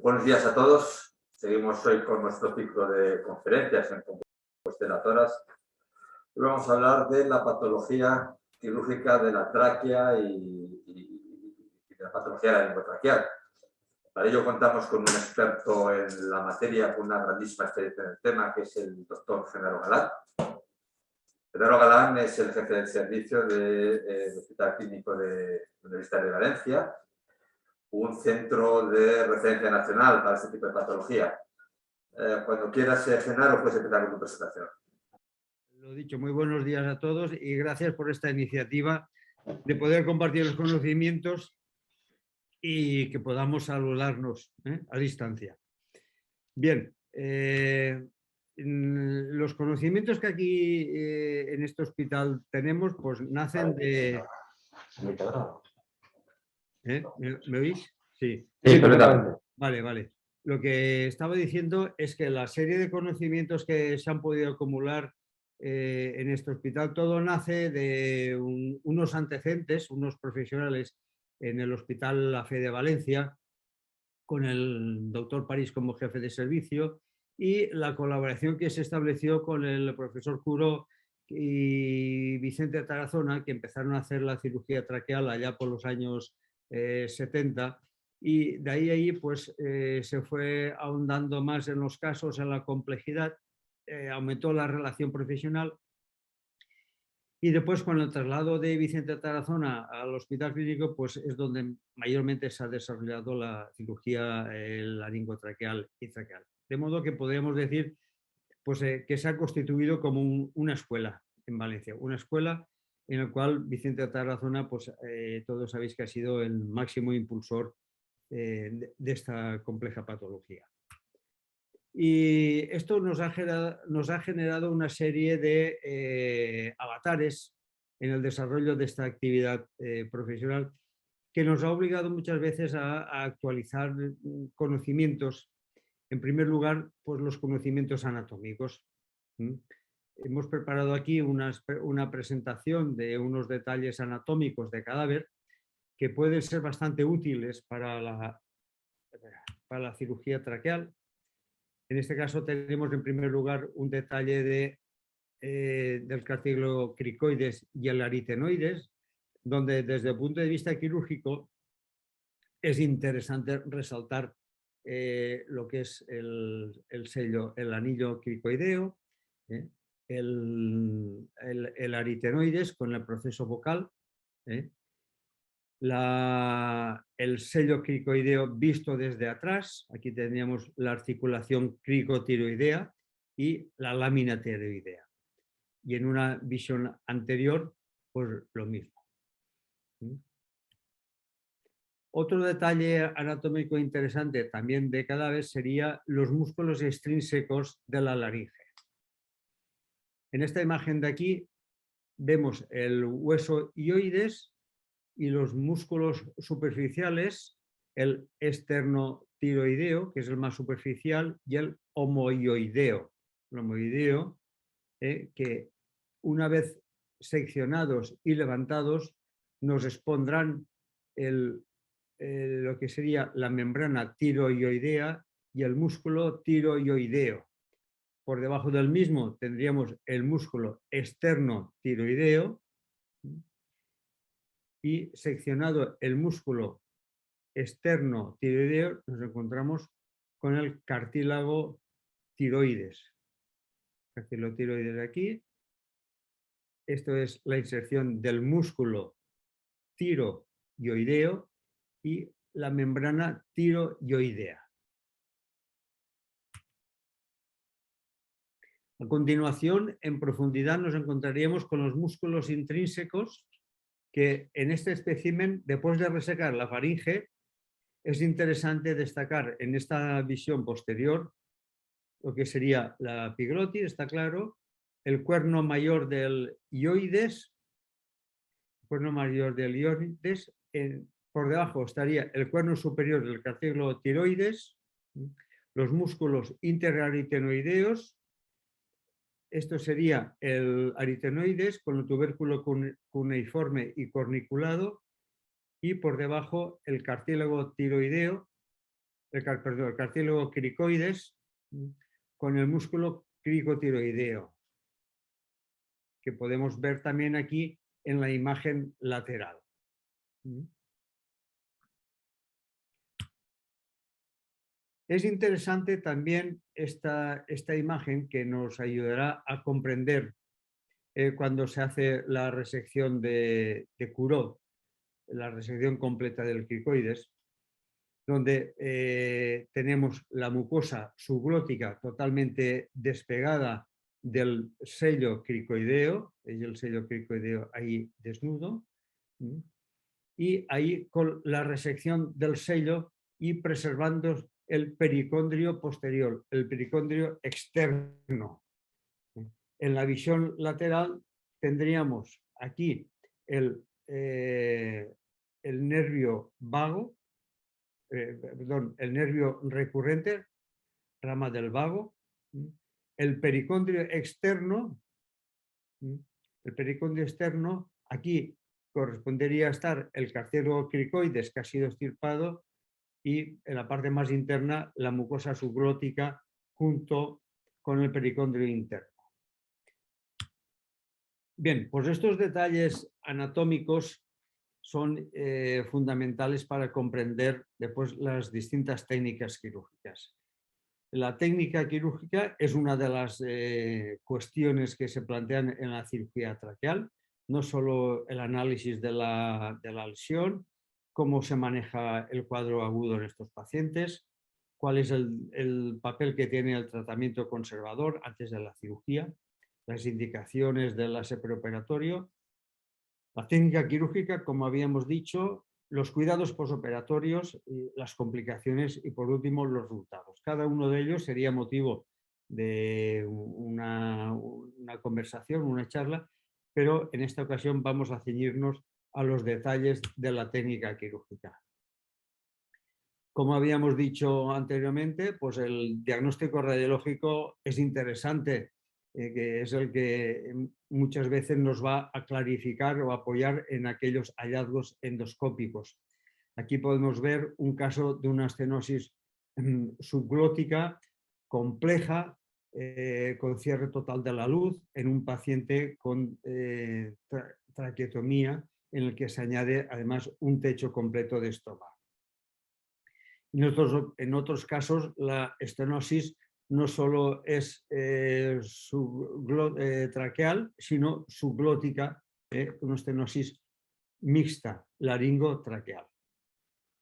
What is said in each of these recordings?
Buenos días a todos. Seguimos hoy con nuestro ciclo de conferencias en consteladoras. Hoy vamos a hablar de la patología quirúrgica de la tráquea y de la patología de la lingotraqueal. Para ello contamos con un experto en la materia, con una grandísima experiencia en el tema, que es el doctor Genaro Galán. Genaro Galán es el jefe del servicio del Hospital Clínico de la Universidad de Valencia, un centro de referencia nacional para este tipo de patología. Cuando quieras, Genaro, puedes empezar con tu presentación. Lo dicho, muy buenos días a todos y gracias por esta iniciativa de poder compartir los conocimientos y que podamos saludarnos a distancia. Bien, los conocimientos que aquí en este hospital tenemos, pues nacen de... ¿Me oís? Sí. Sí, perfectamente. Vale. Lo que estaba diciendo es que la serie de conocimientos que se han podido acumular en este hospital, todo nace de unos antecedentes, unos profesionales en el Hospital La Fe de Valencia, con el doctor París como jefe de servicio y la colaboración que se estableció con el profesor Curó y Vicente Tarazona, que empezaron a hacer la cirugía traqueal allá por los años 70, y de ahí pues se fue ahondando más en los casos, en la complejidad, aumentó la relación profesional y después con el traslado de Vicente Tarazona al Hospital Clínico pues es donde mayormente se ha desarrollado la cirugía laringotraqueal y traqueal. De modo que podríamos decir pues, que se ha constituido como una escuela en Valencia, una escuela en la cual Vicente Tarazona, pues todos sabéis que ha sido el máximo impulsor de esta compleja patología. Y esto nos ha generado una serie de avatares en el desarrollo de esta actividad profesional que nos ha obligado muchas veces a actualizar conocimientos. En primer lugar, pues los conocimientos anatómicos. Hemos preparado aquí una presentación de unos detalles anatómicos de cadáver que pueden ser bastante útiles para la cirugía traqueal. En este caso tenemos en primer lugar un detalle del cartílago cricoides y el aritenoides, donde desde el punto de vista quirúrgico es interesante resaltar lo que es el sello, el anillo cricoideo, el aritenoides con el proceso vocal, el sello cricoideo visto desde atrás, aquí tendríamos la articulación cricotiroidea y la lámina tiroidea. Y en una visión anterior, pues lo mismo. Otro detalle anatómico interesante también de cadáver sería los músculos extrínsecos de la laringe. En esta imagen de aquí vemos el hueso hioides y los músculos superficiales, el esternotiroideo, que es el más superficial, y el homoioideo. El homoioideo, que una vez seccionados y levantados, nos expondrán lo que sería la membrana tiroioidea y el músculo tiroioideo. Por debajo del mismo tendríamos el músculo externotiroideo y seccionado el músculo externotiroideo nos encontramos con el cartílago tiroides. Cartílago tiroides aquí. Esto es la inserción del músculo tiroioideo y la membrana tiroioidea. A continuación, en profundidad, nos encontraríamos con los músculos intrínsecos que en este espécimen, después de resecar la faringe, es interesante destacar en esta visión posterior lo que sería la epiglotis, está claro, el cuerno mayor del hioides, por debajo estaría el cuerno superior del cartílago tiroides, los músculos interaritenoideos. Esto sería el aritenoides con el tubérculo cuneiforme y corniculado y por debajo el cartílago tiroideo, el cartílago cricoides con el músculo cricotiroideo, que podemos ver también aquí en la imagen lateral. Es interesante también esta imagen, que nos ayudará a comprender cuando se hace la resección de Courot, la resección completa del cricoides, donde tenemos la mucosa subglótica totalmente despegada del sello cricoideo, y el sello cricoideo ahí desnudo, y ahí con la resección del sello y preservando el pericondrio posterior, el pericondrio externo. En la visión lateral tendríamos aquí el nervio vago, el nervio recurrente, rama del vago, el pericondrio externo, aquí correspondería a estar el cartílago cricoides, que ha sido extirpado, y en la parte más interna la mucosa subglótica junto con el pericondrio interno. Bien, pues estos detalles anatómicos son fundamentales para comprender después las distintas técnicas quirúrgicas. La técnica quirúrgica es una de las cuestiones que se plantean en la cirugía traqueal, no solo el análisis de la lesión, cómo se maneja el cuadro agudo en estos pacientes, cuál es el papel que tiene el tratamiento conservador antes de la cirugía, las indicaciones del láser preoperatorio, la técnica quirúrgica, como habíamos dicho, los cuidados posoperatorios, las complicaciones y, por último, los resultados. Cada uno de ellos sería motivo de una conversación, una charla, pero en esta ocasión vamos a ceñirnos a los detalles de la técnica quirúrgica. Como habíamos dicho anteriormente, pues el diagnóstico radiológico es interesante, que es el que muchas veces nos va a clarificar o apoyar en aquellos hallazgos endoscópicos. Aquí podemos ver un caso de una estenosis subglótica compleja, con cierre total de la luz en un paciente con traqueotomía, en el que se añade además un techo completo de estómago. En otros casos, la estenosis no solo es traqueal, sino subglótica, una estenosis mixta, laringotraqueal.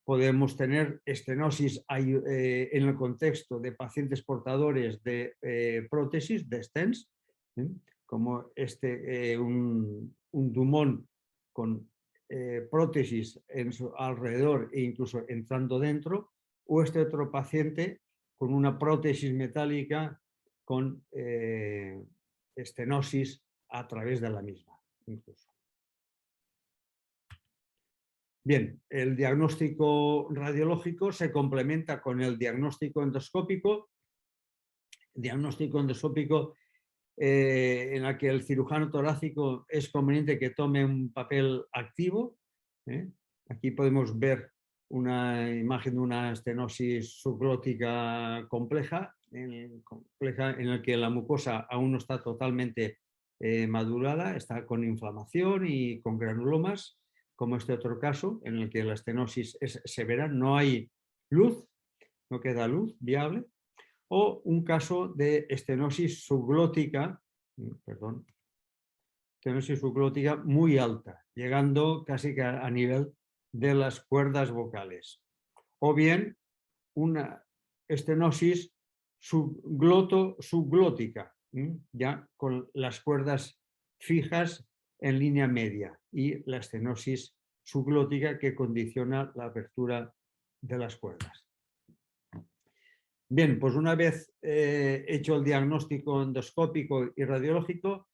Podemos tener estenosis en el contexto de pacientes portadores de prótesis, de stents, como un Dumont con prótesis alrededor e incluso entrando dentro, o este otro paciente con una prótesis metálica con estenosis a través de la misma, incluso. Bien, el diagnóstico radiológico se complementa con el diagnóstico endoscópico. Diagnóstico endoscópico en el que el cirujano torácico es conveniente que tome un papel activo. Aquí podemos ver una imagen de una estenosis subglótica compleja en la que la mucosa aún no está totalmente madurada, está con inflamación y con granulomas, como este otro caso en el que la estenosis es severa, no hay luz, no queda luz viable, o un caso de estenosis subglótica, estenosis subglótica muy alta, llegando casi que a nivel de las cuerdas vocales, o bien una estenosis subglótica, ya con las cuerdas fijas en línea media, y la estenosis subglótica que condiciona la apertura de las cuerdas. Bien, pues una vez hecho el diagnóstico endoscópico y radiológico,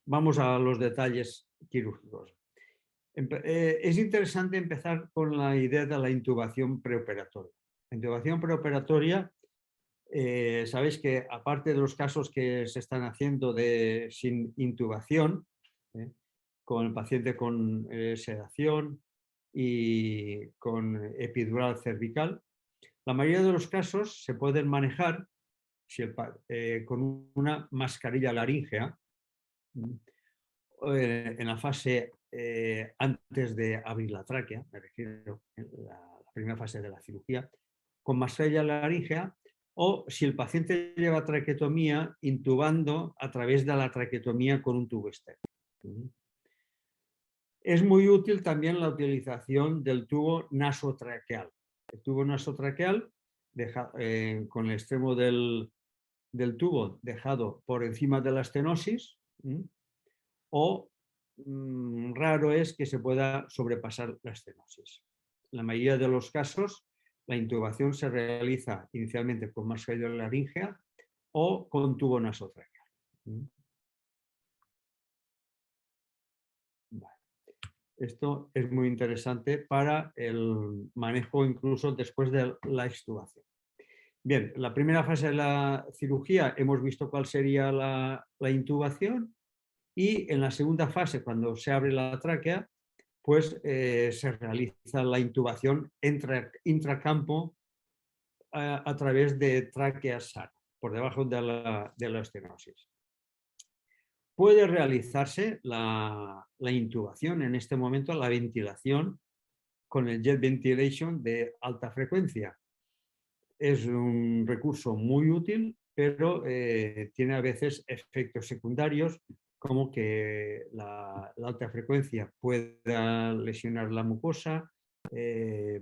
vamos a los detalles quirúrgicos. Es interesante empezar con la idea de la intubación preoperatoria. La intubación preoperatoria, sabéis que aparte de los casos que se están haciendo sin intubación, con el paciente con sedación y con epidural cervical, La mayoría de los casos se pueden manejar con una mascarilla laríngea en la fase antes de abrir la tráquea, me refiero en la primera fase de la cirugía, con mascarilla laríngea, o si el paciente lleva traqueotomía, intubando a través de la traqueotomía con un tubo externo. Es muy útil también la utilización del tubo nasotraqueal. El tubo nasotraqueal con el extremo del tubo dejado por encima de la estenosis, o raro es que se pueda sobrepasar la estenosis. En la mayoría de los casos, la intubación se realiza inicialmente con mascarilla laríngea o con tubo nasotraqueal. Esto es muy interesante para el manejo incluso después de la extubación. Bien, la primera fase de la cirugía hemos visto cuál sería la intubación, y en la segunda fase, cuando se abre la tráquea, pues se realiza la intubación intracampo a través de tráquea sana, por debajo de la estenosis. Puede realizarse la intubación en este momento, la ventilación, con el jet ventilation de alta frecuencia. Es un recurso muy útil, pero tiene a veces efectos secundarios, como que la alta frecuencia pueda lesionar la mucosa,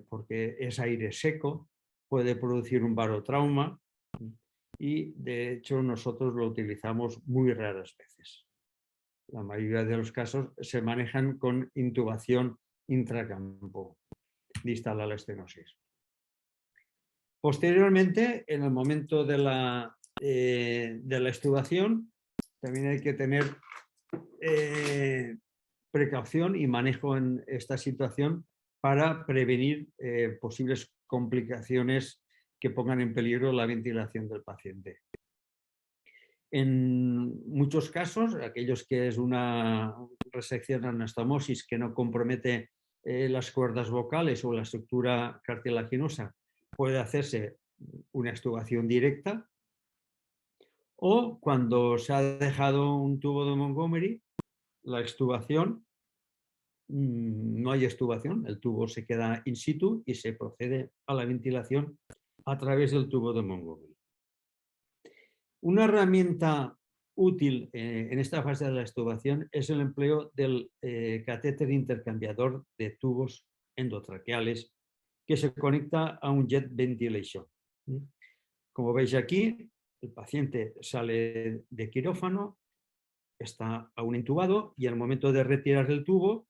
porque es aire seco, puede producir un barotrauma, y de hecho nosotros lo utilizamos muy raras veces. La mayoría de los casos se manejan con intubación intracampo, distal a la estenosis. Posteriormente, en el momento de la extubación, también hay que tener precaución y manejo en esta situación para prevenir posibles complicaciones que pongan en peligro la ventilación del paciente. En muchos casos, aquellos que es una resección anastomosis que no compromete las cuerdas vocales o la estructura cartilaginosa, puede hacerse una extubación directa, o cuando se ha dejado un tubo de Montgomery, la extubación, no hay extubación, el tubo se queda in situ y se procede a la ventilación a través del tubo de Montgomery. Una herramienta útil en esta fase de la extubación es el empleo del catéter intercambiador de tubos endotraqueales, que se conecta a un jet ventilation. Como veis aquí, el paciente sale de quirófano, está aún intubado, y al momento de retirar el tubo,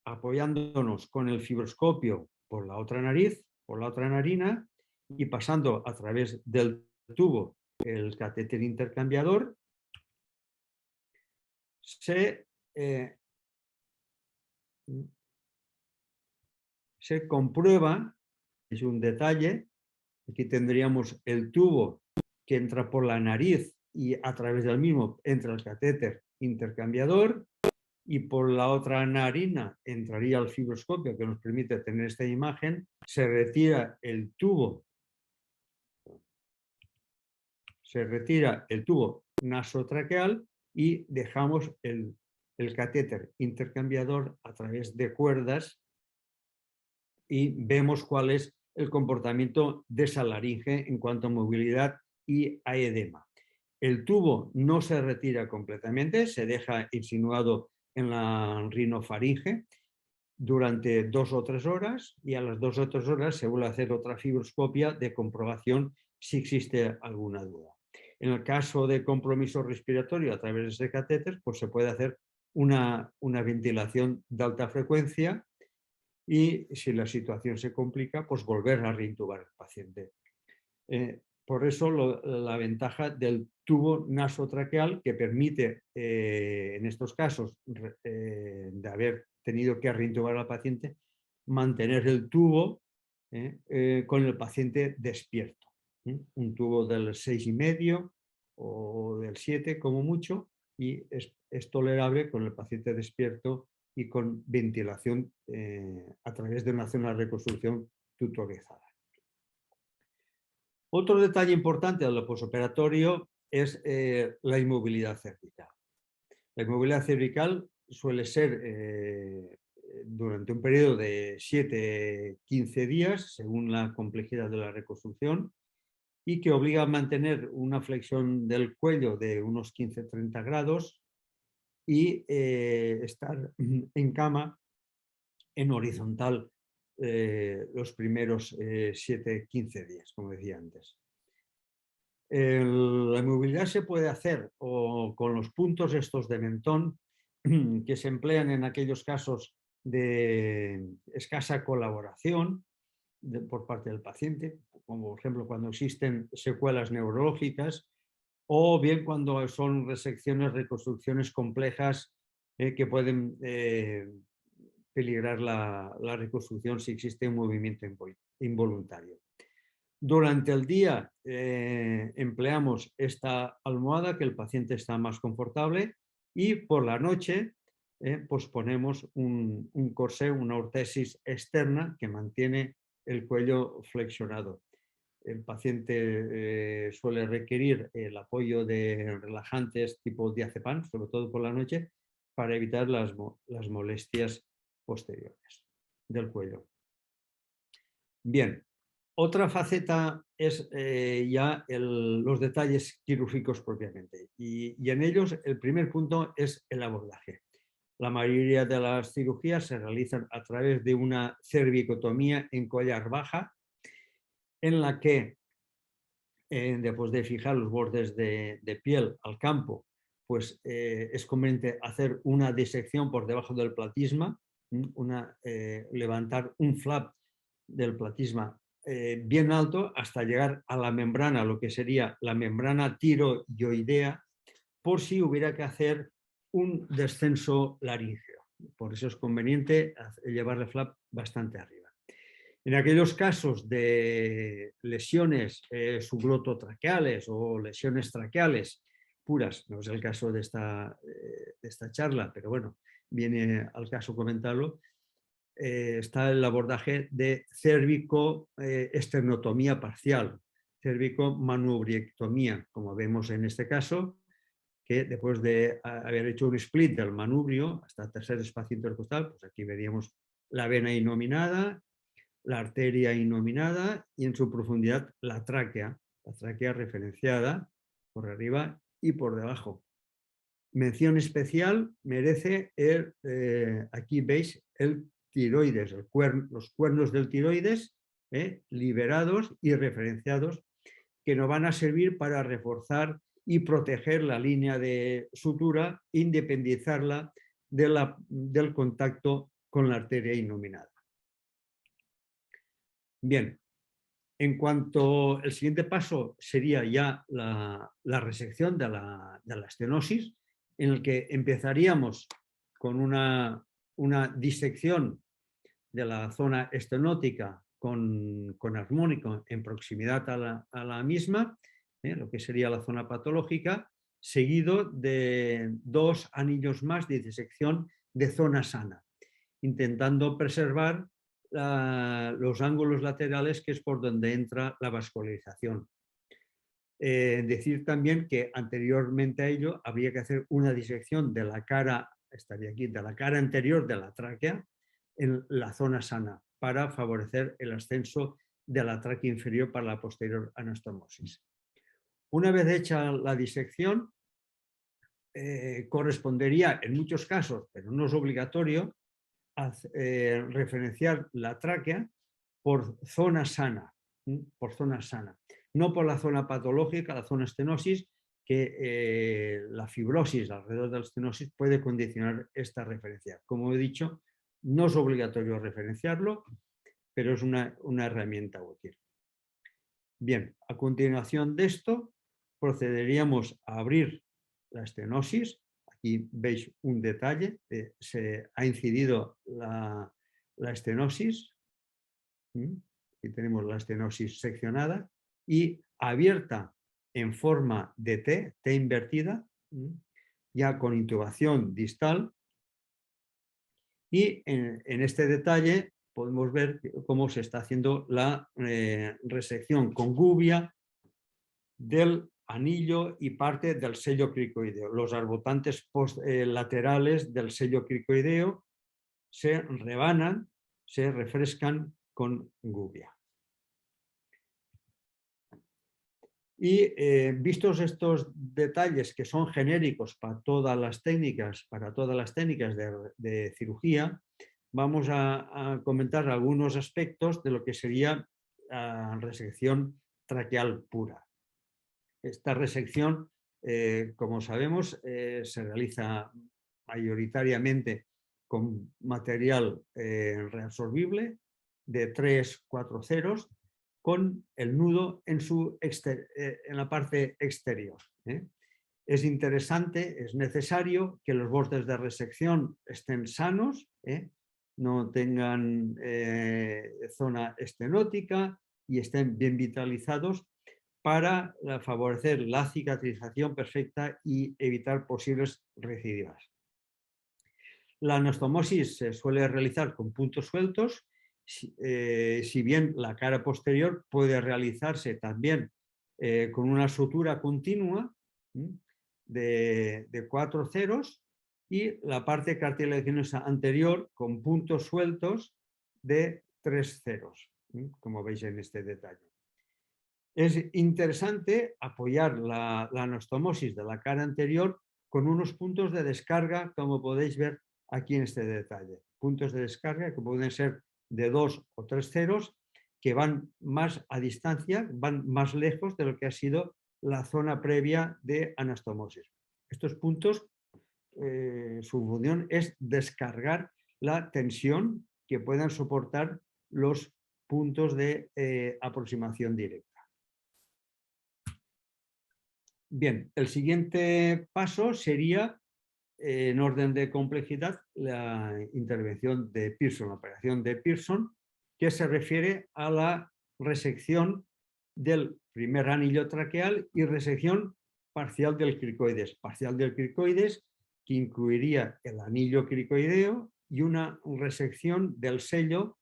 apoyándonos con el fibroscopio por la otra nariz, por la otra narina, y pasando a través del tubo el catéter intercambiador, se comprueba, es un detalle, aquí tendríamos el tubo que entra por la nariz y a través del mismo entra el catéter intercambiador, y por la otra narina entraría el fibroscopio que nos permite tener esta imagen. Se retira el tubo nasotraqueal y dejamos el catéter intercambiador a través de cuerdas, y vemos cuál es el comportamiento de esa laringe en cuanto a movilidad y a edema. El tubo no se retira completamente, se deja insinuado en la rinofaringe durante 2 o 3 horas, y a las 2 o 3 horas se vuelve a hacer otra fibroscopia de comprobación si existe alguna duda. En el caso de compromiso respiratorio a través de ese catéter, pues se puede hacer una ventilación de alta frecuencia, y si la situación se complica, pues volver a reintubar al paciente. Por eso la ventaja del tubo nasotraqueal, que permite en estos casos de haber tenido que reintubar al paciente, mantener el tubo con el paciente despierto. Un tubo del 6,5 o del 7 como mucho, y es tolerable con el paciente despierto y con ventilación a través de una zona de reconstrucción tutorizada. Otro detalle importante del posoperatorio es la inmovilidad cervical. La inmovilidad cervical suele ser durante un periodo de 7-15 días, según la complejidad de la reconstrucción, y que obliga a mantener una flexión del cuello de unos 15-30 grados y estar en cama en horizontal los primeros 7-15 días, como decía antes. La movilidad se puede hacer o con los puntos estos de mentón que se emplean en aquellos casos de escasa colaboración por parte del paciente, como por ejemplo cuando existen secuelas neurológicas o bien cuando son resecciones, reconstrucciones complejas que pueden peligrar la reconstrucción si existe un movimiento involuntario. Durante el día empleamos esta almohada que el paciente está más confortable y por la noche pues ponemos un corsé, una ortesis externa que mantiene el cuello flexionado. El paciente suele requerir el apoyo de relajantes tipo diazepam, sobre todo por la noche, para evitar las molestias posteriores del cuello. Bien, otra faceta es ya los detalles quirúrgicos propiamente y en ellos el primer punto es el abordaje. La mayoría de las cirugías se realizan a través de una cervicotomía en collar baja en la que después de fijar los bordes de piel al campo, pues es conveniente hacer una disección por debajo del platisma, levantar un flap del platisma bien alto hasta llegar a la membrana, lo que sería la membrana tiroidea, por si hubiera que hacer un descenso laríngeo. Por eso es conveniente llevar el flap bastante arriba. En aquellos casos de lesiones subglototraqueales o lesiones traqueales puras, no es el caso de esta charla, pero bueno, viene al caso comentarlo, está el abordaje de cérvico-esternotomía parcial, cérvico-manubriectomía, como vemos en este caso, que después de haber hecho un split del manubrio hasta el tercer espacio intercostal, pues aquí veríamos la vena innominada, la arteria innominada y en su profundidad la tráquea referenciada por arriba y por debajo. Mención especial merece aquí veis el tiroides, los cuernos del tiroides liberados y referenciados que nos van a servir para reforzar y proteger la línea de sutura, independizarla del contacto con la arteria innominada. Bien, en cuanto el siguiente paso sería ya la resección de la estenosis, en el que empezaríamos con una disección de la zona estenótica con armónico en proximidad a la misma, lo que sería la zona patológica, seguido de 2 anillos más de disección de zona sana, intentando preservar los ángulos laterales, que es por donde entra la vascularización. Decir también que anteriormente a ello habría que hacer una disección de la cara, estaría aquí, de la cara anterior de la tráquea en la zona sana para favorecer el ascenso de la tráquea inferior para la posterior anastomosis. Una vez hecha la disección, correspondería en muchos casos, pero no es obligatorio, referenciar la tráquea por zona sana, no por la zona patológica, la zona estenosis, que la fibrosis alrededor de la estenosis puede condicionar esta referencia. Como he dicho, no es obligatorio referenciarlo, pero es una herramienta útil. Bien, a continuación de esto procederíamos a abrir la estenosis. Aquí veis un detalle, se ha incidido la estenosis, aquí tenemos la estenosis seccionada y abierta en forma de T invertida, ya con intubación distal, y en este detalle podemos ver cómo se está haciendo la resección con gubia del anillo y parte del sello cricoideo. Los arbotantes laterales del sello cricoideo se rebanan, se refrescan con gubia. Y vistos estos detalles que son genéricos para todas las técnicas, de cirugía, vamos a comentar algunos aspectos de lo que sería resección traqueal pura. Esta resección, como sabemos, se realiza mayoritariamente con material reabsorbible de 3-4 ceros, con el nudo en la parte exterior. Es interesante, es necesario que los bordes de resección estén sanos, no tengan zona estenótica y estén bien vitalizados para favorecer la cicatrización perfecta y evitar posibles recidivas. La anastomosis se suele realizar con puntos sueltos, si bien la cara posterior puede realizarse también con una sutura continua de 4 ceros y la parte cartilaginosa anterior con puntos sueltos de 3 ceros, como veis en este detalle. Es interesante apoyar la anastomosis de la cara anterior con unos puntos de descarga, como podéis ver aquí en este detalle. Puntos de descarga que pueden ser de 2 o 3 ceros, que van más a distancia, van más lejos de lo que ha sido la zona previa de anastomosis. Estos puntos, su función es descargar la tensión que puedan soportar los puntos de aproximación directa. Bien, el siguiente paso sería, en orden de complejidad, la intervención de Pearson, la operación de Pearson, que se refiere a la resección del primer anillo traqueal y resección parcial del cricoides. Parcial del cricoides, que incluiría el anillo cricoideo y una resección del sello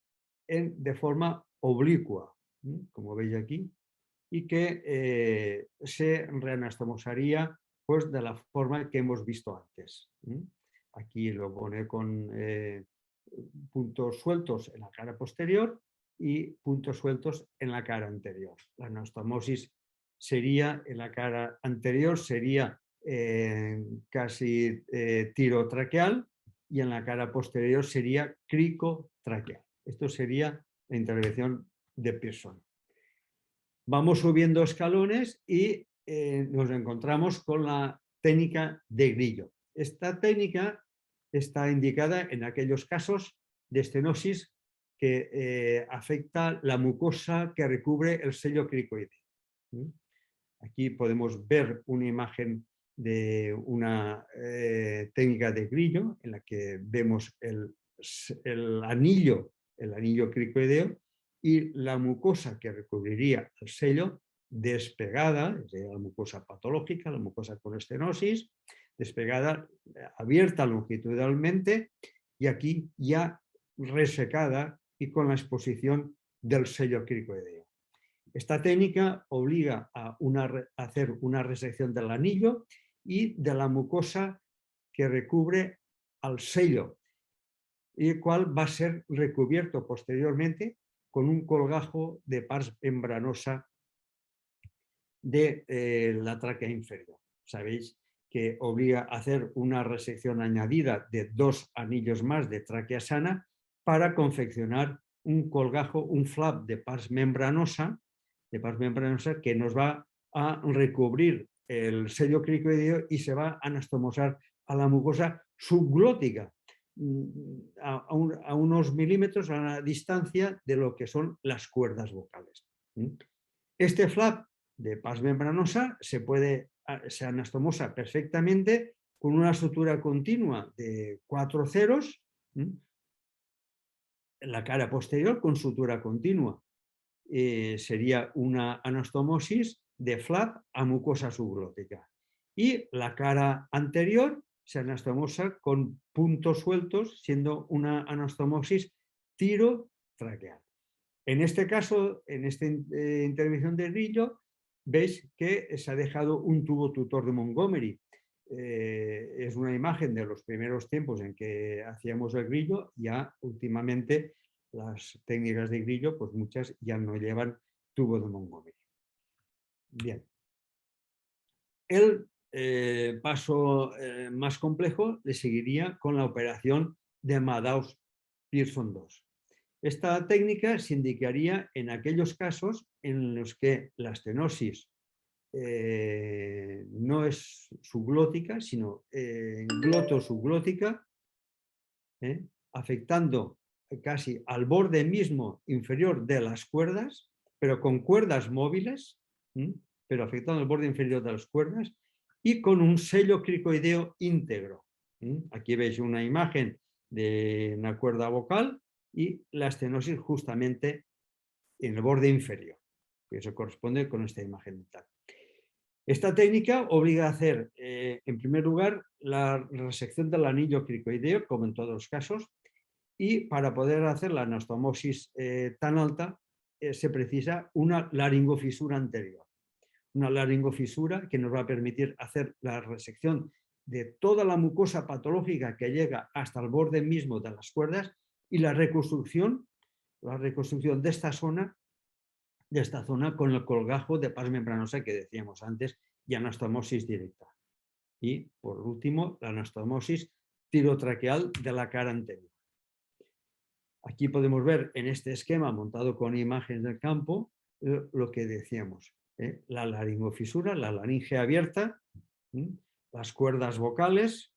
de forma oblicua, como veis aquí, y que se reanastomosaría pues, de la forma que hemos visto antes. Aquí lo pone con puntos sueltos en la cara posterior y puntos sueltos en la cara anterior. La anastomosis sería, en la cara anterior sería casi tirotraqueal y en la cara posterior sería cricotraqueal. Esto sería la intervención de Pearson. Vamos subiendo escalones y nos encontramos con la técnica de Grillo. Esta técnica está indicada en aquellos casos de estenosis que afecta la mucosa que recubre el sello cricoideo. Aquí podemos ver una imagen de una técnica de Grillo en la que vemos el anillo cricoideo y la mucosa que recubriría el sello despegada, es decir, la mucosa patológica, la mucosa con estenosis, despegada, abierta longitudinalmente y aquí ya resecada y con la exposición del sello cricoideo. Esta técnica obliga a hacer una resección del anillo y de la mucosa que recubre al sello, y el cual va a ser recubierto posteriormente con un colgajo de pars membranosa de la tráquea inferior. Sabéis que obliga a hacer una resección añadida de 2 anillos más de tráquea sana para confeccionar un colgajo, un flap de pars membranosa que nos va a recubrir el sello cricoideo y se va a anastomosar a la mucosa subglótica a unos milímetros a la distancia de lo que son las cuerdas vocales. Este flap de pars membranosa se anastomosa perfectamente con una sutura continua de 4 ceros en la cara posterior con sutura continua. Sería una anastomosis de flap a mucosa subglótica. Y la cara anterior se anastomosa con puntos sueltos, siendo una anastomosis tirotraqueal. En este caso, en esta intervención de Grillo, veis que se ha dejado un tubo tutor de Montgomery. Es una imagen de los primeros tiempos en que hacíamos el grillo. Ya últimamente las técnicas de grillo, pues muchas ya no llevan tubo de Montgomery. Bien. El paso más complejo le seguiría con la operación de Maddux-Pearson 2. Esta técnica se indicaría en aquellos casos en los que la estenosis no es subglótica, sino gloto-subglótica, afectando casi al borde mismo inferior de las cuerdas, pero con cuerdas móviles, pero afectando el borde inferior de las cuerdas, y con un sello cricoideo íntegro. Aquí veis una imagen de una cuerda vocal y la estenosis justamente en el borde inferior, que eso corresponde con esta imagen mental. Esta técnica obliga a hacer, en primer lugar, la resección del anillo cricoideo, como en todos los casos, y para poder hacer la anastomosis tan alta se precisa una laringofisura anterior. Una laringofisura que nos va a permitir hacer la resección de toda la mucosa patológica que llega hasta el borde mismo de las cuerdas y la reconstrucción de esta zona con el colgajo de pars membranosa que decíamos antes y anastomosis directa. Y por último, la anastomosis tirotraqueal de la cara anterior. Aquí podemos ver en este esquema montado con imágenes del campo lo que decíamos. La laringofisura, la laringe abierta, las cuerdas vocales,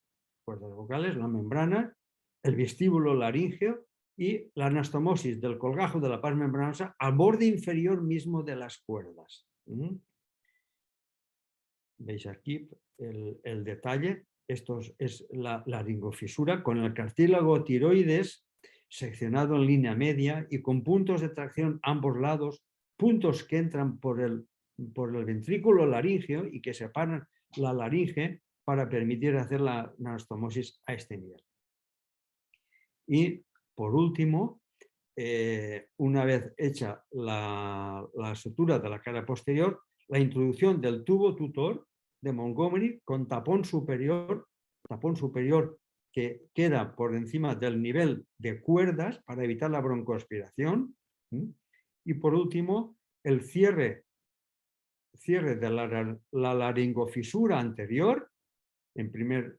la membrana, el vestíbulo laríngeo y la anastomosis del colgajo de la pars membranosa al borde inferior mismo de las cuerdas. Veis aquí el detalle. Esto es la laringofisura con el cartílago tiroides seccionado en línea media y con puntos de tracción a ambos lados, puntos que entran por el ventrículo laríngeo y que separan la laringe para permitir hacer la anastomosis a este nivel. Y por último, una vez hecha la sutura de la cara posterior, la introducción del tubo tutor de Montgomery con tapón superior que queda por encima del nivel de cuerdas para evitar la broncoaspiración. Y por último, el cierre de la laringofisura anterior en primer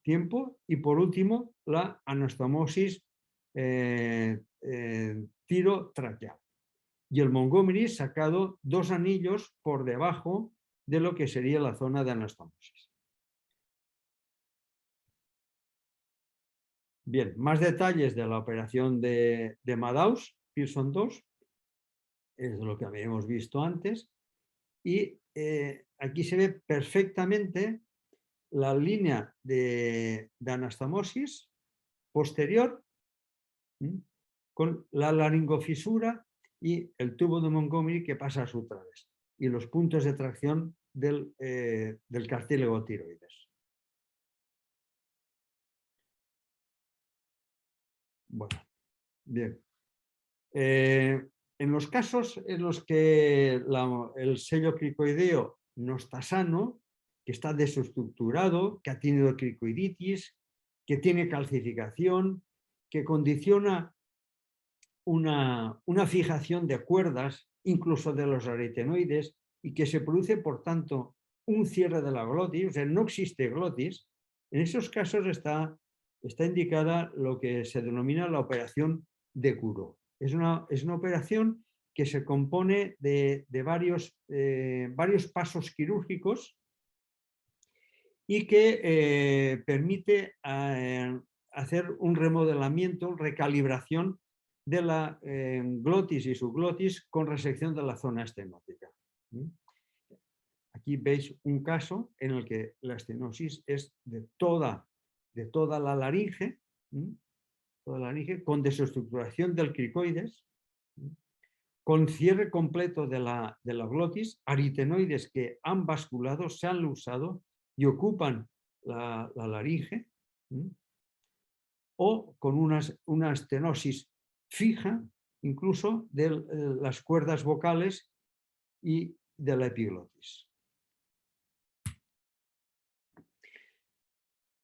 tiempo y por último la anastomosis tirotraqueal. Y el Montgomery sacado 2 anillos por debajo de lo que sería la zona de anastomosis. Bien, más detalles de la operación de Maddux-Pearson 2, es lo que habíamos visto antes, y aquí se ve perfectamente la línea de anastomosis posterior con la laringofisura y el tubo de Montgomery que pasa a su través y los puntos de tracción del cartílago tiroides. Bueno, bien. En los casos en los que el sello cricoideo no está sano, que está desestructurado, que ha tenido cricoiditis, que tiene calcificación, que condiciona una fijación de cuerdas, incluso de los aritenoides, y que se produce, por tanto, un cierre de la glotis, o sea, no existe glotis. En esos casos está indicada lo que se denomina la operación de Gouraud. Es una operación que se compone de varios pasos quirúrgicos y que permite hacer un remodelamiento, recalibración de la glotis y subglotis con resección de la zona estenótica. Aquí veis un caso en el que la estenosis es de toda la laringe, con desestructuración del cricoides, con cierre completo de la glotis, aritenoides que han basculado, se han luxado y ocupan la laringe, o con una estenosis fija, incluso de las cuerdas vocales y de la epiglotis.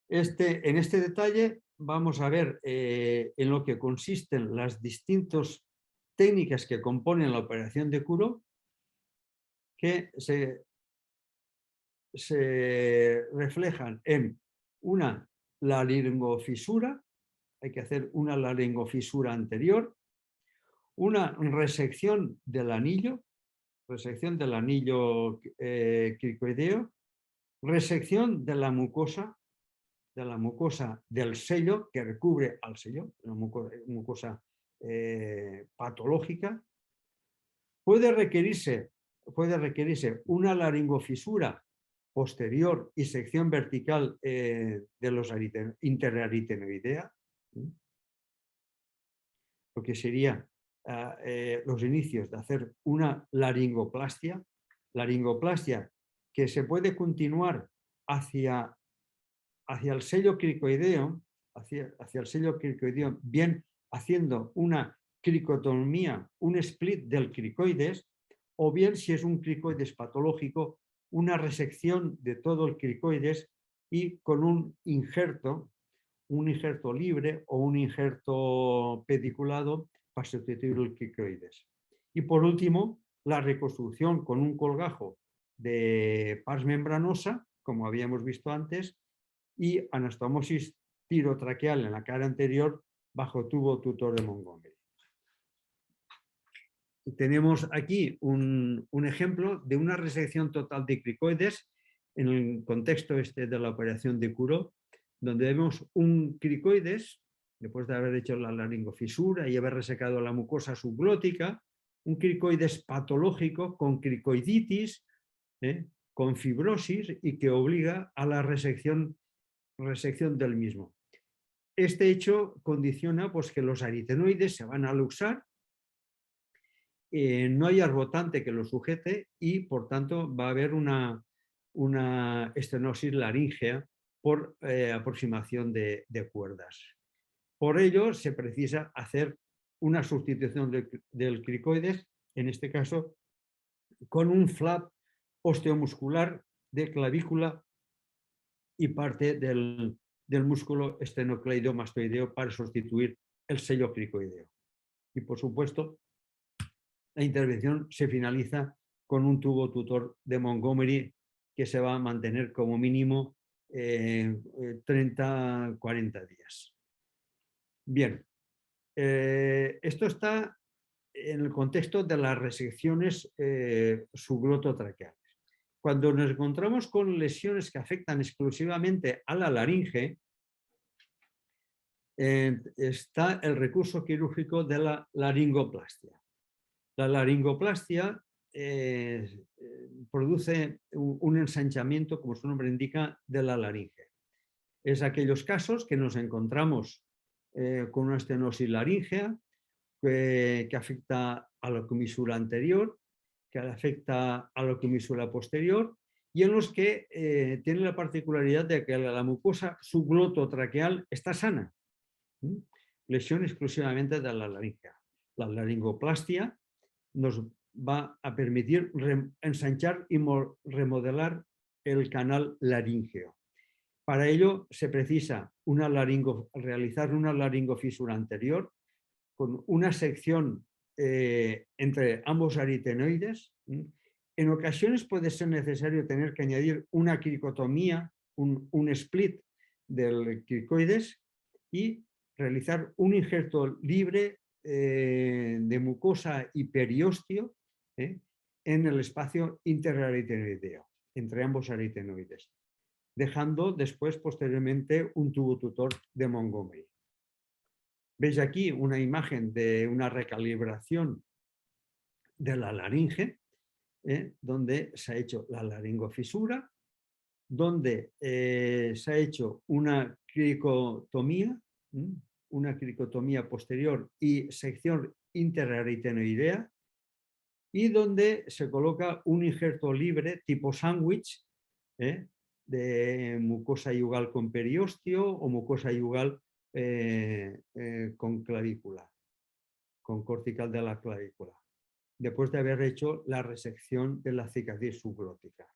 En este detalle vamos a ver en lo que consisten las distintas técnicas que componen la operación de Courot, que se reflejan en una laringofisura, hay que hacer una laringofisura anterior, una resección del anillo cricoideo, resección de la mucosa del sello que recubre al sello, una mucosa patológica. Puede requerirse una laringofisura posterior y sección vertical de los interaritenoidea, lo que sería los inicios de hacer una laringoplastia que se puede continuar hacia el sello cricoideo, bien haciendo una cricotomía, un split del cricoides, o bien, si es un cricoides patológico, una resección de todo el cricoides y con un injerto libre o un injerto pediculado para sustituir el cricoides. Y por último, la reconstrucción con un colgajo de pars membranosa, como habíamos visto antes, y anastomosis tirotraqueal en la cara anterior bajo tubo tutor de Montgomery. Tenemos aquí un ejemplo de una resección total de cricoides en el contexto de la operación de Courot, donde vemos un cricoides, después de haber hecho la laringofisura y haber resecado la mucosa subglótica, un cricoides patológico con cricoiditis, con fibrosis y que obliga a la resección del mismo. Este hecho condiciona pues, que los aritenoides se van a luxar, no hay arbotante que lo sujete y por tanto va a haber una estenosis laríngea por aproximación de cuerdas. Por ello se precisa hacer una sustitución del cricoides, en este caso con un flap osteomuscular de clavícula y parte del músculo estenocleidomastoideo para sustituir el sello cricoideo. Y por supuesto, la intervención se finaliza con un tubo tutor de Montgomery que se va a mantener como mínimo 30-40 días. Bien, esto está en el contexto de las resecciones subglototraqueales. Cuando nos encontramos con lesiones que afectan exclusivamente a la laringe, está el recurso quirúrgico de la laringoplastia. La laringoplastia produce un ensanchamiento, como su nombre indica, de la laringe. Es aquellos casos que nos encontramos con una estenosis laríngea que afecta a la comisura anterior, que afecta a la comisura posterior y en los que tiene la particularidad de que la mucosa subglototraqueal está sana. Lesión exclusivamente de la laringe. La laringoplastia nos va a permitir ensanchar y remodelar el canal laríngeo. Para ello se precisa realizar una laringofisura anterior con una sección entre ambos aritenoides. En ocasiones puede ser necesario tener que añadir una cricotomía, un split del cricoides y realizar un injerto libre de mucosa y periósteo en el espacio interaritenoideo, entre ambos aritenoides, dejando después, posteriormente, un tubo tutor de Montgomery. Veis aquí una imagen de una recalibración de la laringe, donde se ha hecho la laringofisura, donde se ha hecho una cricotomía posterior y sección interaritenoidea, y donde se coloca un injerto libre tipo sándwich de mucosa yugal con periósteo o mucosa yugal con clavícula, con cortical de la clavícula. después de haber hecho la resección de la cicatriz subglótica.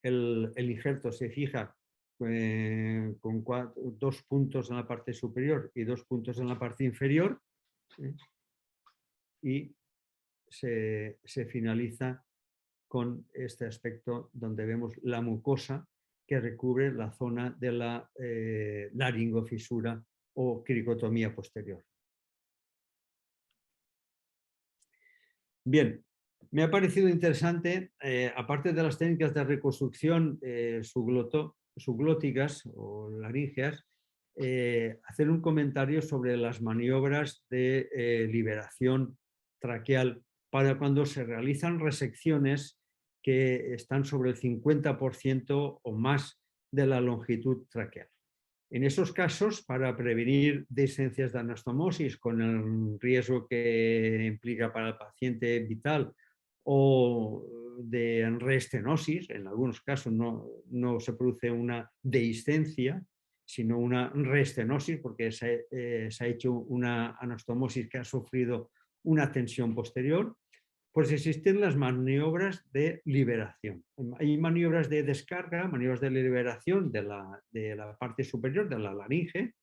El injerto se fija con 2 puntos en la parte superior y 2 puntos en la parte inferior, y se finaliza con este aspecto donde vemos la mucosa que recubre la zona de la laringofisura o cricotomía posterior. Bien, me ha parecido interesante, aparte de las técnicas de reconstrucción subglóticas o laringeas, hacer un comentario sobre las maniobras de liberación traqueal para cuando se realizan resecciones que están sobre el 50% o más de la longitud traqueal. En esos casos, para prevenir discencias de anastomosis con el riesgo que implica para el paciente vital o de reestenosis, en algunos casos no se produce una dehiscencia, sino una reestenosis porque se ha hecho una anastomosis que ha sufrido una tensión posterior, pues existen las maniobras de liberación. Hay maniobras de descarga, maniobras de liberación de la parte superior de la laringe,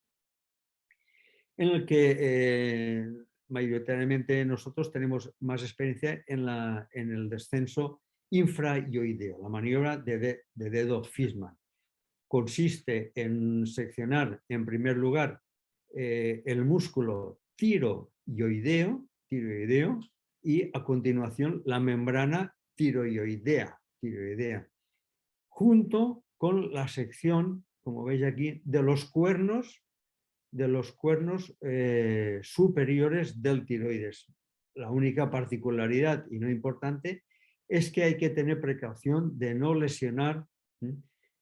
en el que mayoritariamente nosotros tenemos más experiencia en el descenso infraioideo, la maniobra de dedo Fishman. Consiste en seccionar en primer lugar el músculo tiroideo y a continuación la membrana tiroidea, junto con la sección, como veis aquí, de los cuernos superiores del tiroides. La única particularidad, y no importante, es que hay que tener precaución de no lesionar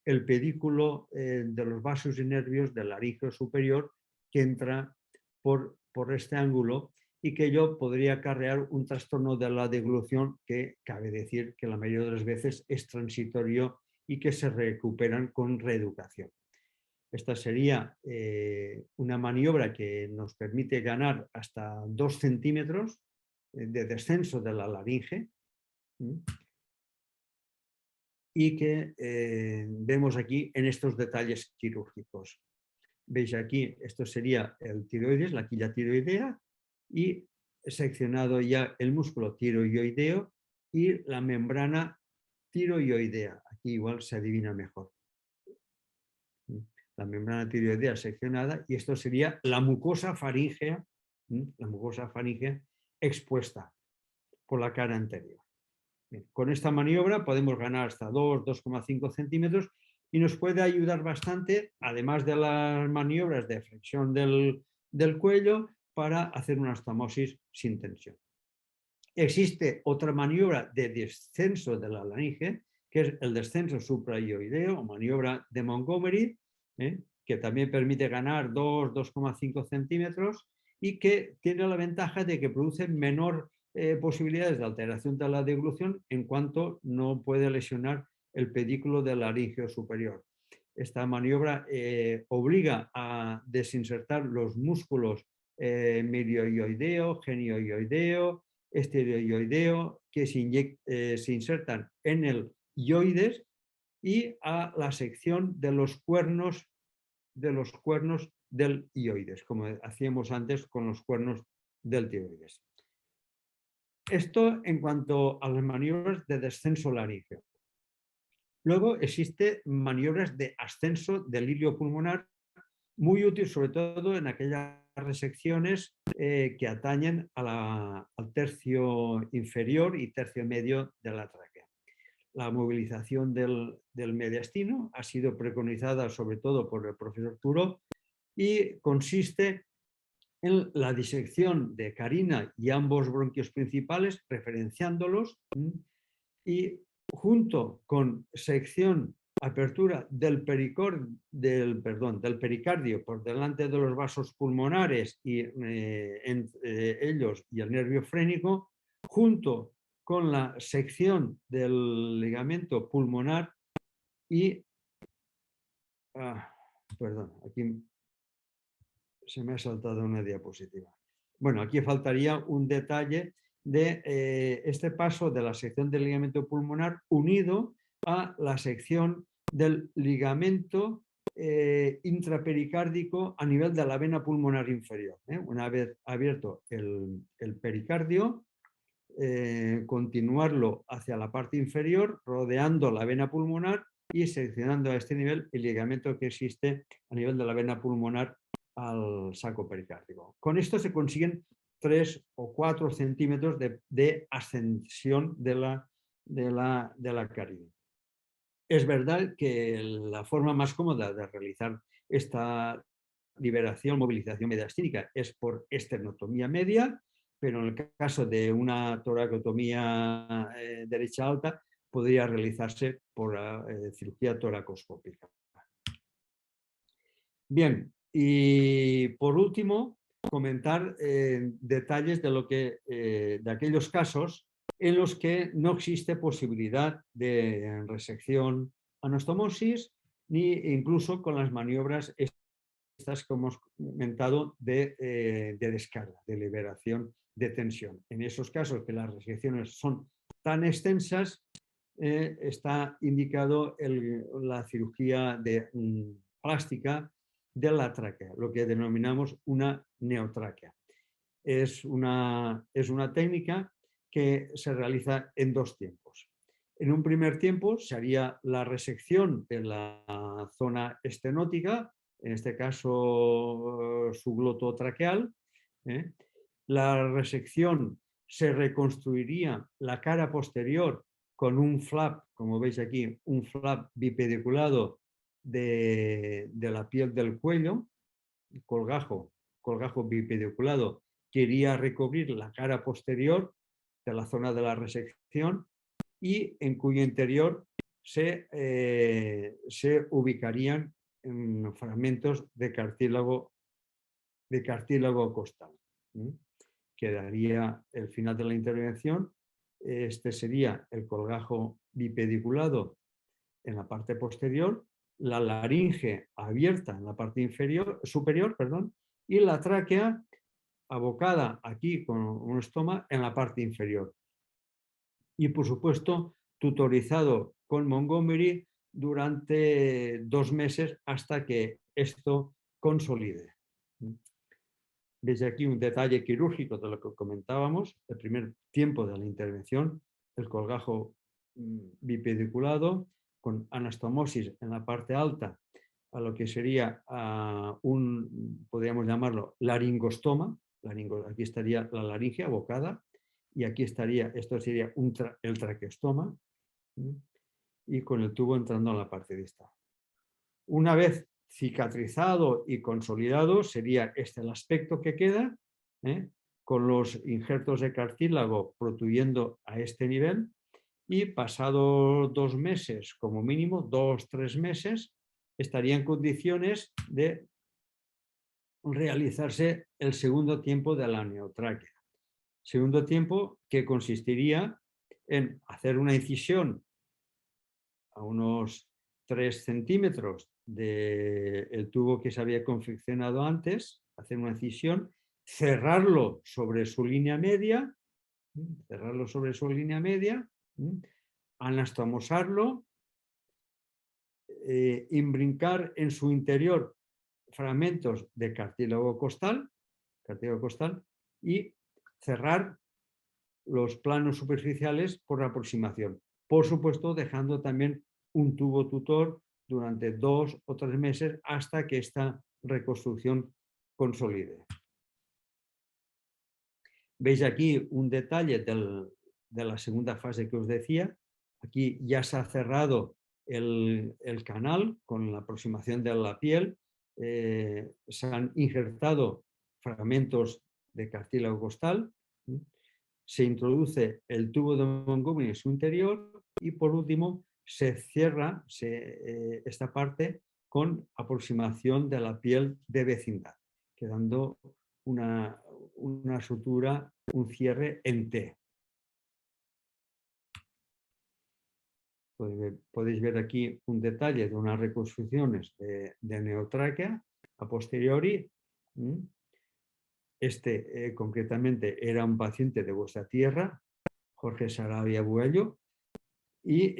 el pedículo de los vasos y nervios del laringeo superior que entra por este ángulo y que ello podría acarrear un trastorno de la deglución que cabe decir que la mayoría de las veces es transitorio y que se recuperan con reeducación. Esta sería una maniobra que nos permite ganar hasta 2 centímetros de descenso de la laringe y que vemos aquí en estos detalles quirúrgicos. Veis aquí, esto sería el tiroides, la quilla tiroidea, y seccionado ya el músculo tiroideo y la membrana tiroidea. Aquí igual se adivina mejor. La membrana tiroidea seccionada, y esto sería la mucosa faríngea expuesta por la cara anterior. Bien, con esta maniobra podemos ganar hasta 2,5 centímetros y nos puede ayudar bastante, además de las maniobras de flexión del cuello, para hacer una anastomosis sin tensión. Existe otra maniobra de descenso de la laringe, que es el descenso supraioideo o maniobra de Montgomery, que también permite ganar 2,5 centímetros y que tiene la ventaja de que produce menor posibilidades de alteración de la deglución en cuanto no puede lesionar el pedículo del laringeo superior. Esta maniobra obliga a desinsertar los músculos milioioideo, genioioideo, estereoioideo, que se insertan en el ioides, y a la sección de los cuernos del ioides, como hacíamos antes con los cuernos del tiroides. Esto en cuanto a las maniobras de descenso laríngeo. Luego existen maniobras de ascenso del hilio pulmonar, muy útil sobre todo en aquellas resecciones que atañen al tercio inferior y tercio medio de la tráquea. La movilización del mediastino ha sido preconizada sobre todo por el profesor Turó y consiste en la disección de carina y ambos bronquios principales, referenciándolos, y junto con sección, apertura del pericardio por delante de los vasos pulmonares y entre ellos y el nervio frénico, junto con la sección del ligamento pulmonar y, perdón, aquí se me ha saltado una diapositiva. Bueno, aquí faltaría un detalle de este paso de la sección del ligamento pulmonar unido a la sección del ligamento intrapericárdico a nivel de la vena pulmonar inferior. Una vez abierto el pericardio, continuarlo hacia la parte inferior, rodeando la vena pulmonar y seleccionando a este nivel el ligamento que existe a nivel de la vena pulmonar al saco pericárdico. Con esto se consiguen 3 o 4 centímetros de ascensión de la caries. Es verdad que la forma más cómoda de realizar esta liberación, movilización mediastínica es por esternotomía media, pero en el caso de una toracotomía derecha alta podría realizarse por cirugía toracoscópica. Bien, y por último, comentar detalles de aquellos casos en los que no existe posibilidad de resección anastomosis, ni incluso con las maniobras estas que hemos comentado de descarga, de liberación de tensión. En esos casos que las resecciones son tan extensas, está indicado la cirugía plástica de la tráquea, lo que denominamos una neotráquea. Es una técnica que se realiza en 2 tiempos. En un primer tiempo se haría la resección de la zona estenótica, en este caso subglototraqueal. La resección se reconstruiría la cara posterior con un flap, como veis aquí, un flap bipediculado de la piel del cuello, colgajo bipediculado que iría a recubrir la cara posterior de la zona de la resección y en cuyo interior se ubicarían fragmentos de cartílago costal. Quedaría el final de la intervención. Este sería el colgajo bipediculado en la parte posterior, la laringe abierta en la parte superior, y la tráquea abocada aquí con un estoma en la parte inferior. Y por supuesto, tutorizado con Montgomery durante 2 meses hasta que esto consolide. Veis aquí un detalle quirúrgico de lo que comentábamos, el primer tiempo de la intervención, el colgajo bipediculado con anastomosis en la parte alta a lo que sería podríamos llamarlo laringostoma. Aquí estaría la laringe abocada y aquí estaría, esto sería el traqueostoma y con el tubo entrando en la parte distal. Una vez cicatrizado y consolidado sería este el aspecto que queda, con los injertos de cartílago protuyendo a este nivel y pasado 2 meses, como mínimo 2-3 meses, estaría en condiciones de realizarse el segundo tiempo de la neotráquea. Segundo tiempo que consistiría en hacer una incisión a unos 3 centímetros del tubo que se había confeccionado antes, hacer una incisión, cerrarlo sobre su línea media, anastomosarlo, imbrincar en su interior fragmentos de cartílago costal y cerrar los planos superficiales por aproximación. Por supuesto, dejando también un tubo tutor durante 2 o 3 meses hasta que esta reconstrucción consolide. Veis aquí un detalle de la segunda fase que os decía. Aquí ya se ha cerrado el canal con la aproximación de la piel. Se han injertado fragmentos de cartílago costal. Se introduce el tubo de Montgomery en su interior y por último se cierra esta parte con aproximación de la piel de vecindad, quedando una sutura, un cierre en T. Podéis ver aquí un detalle de unas reconstrucciones de neotráquea a posteriori. concretamente era un paciente de vuestra tierra, Jorge Sarabia Buello, y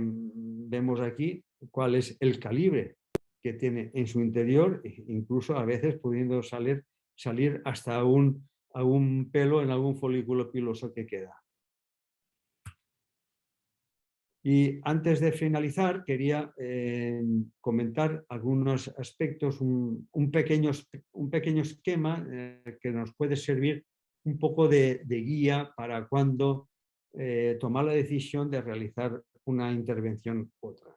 vemos aquí cuál es el calibre que tiene en su interior, incluso a veces pudiendo salir hasta a un pelo en algún folículo piloso que queda. Y antes de finalizar, quería comentar algunos aspectos, un pequeño esquema que nos puede servir un poco de guía para cuando tomar la decisión de realizar una intervención u otra.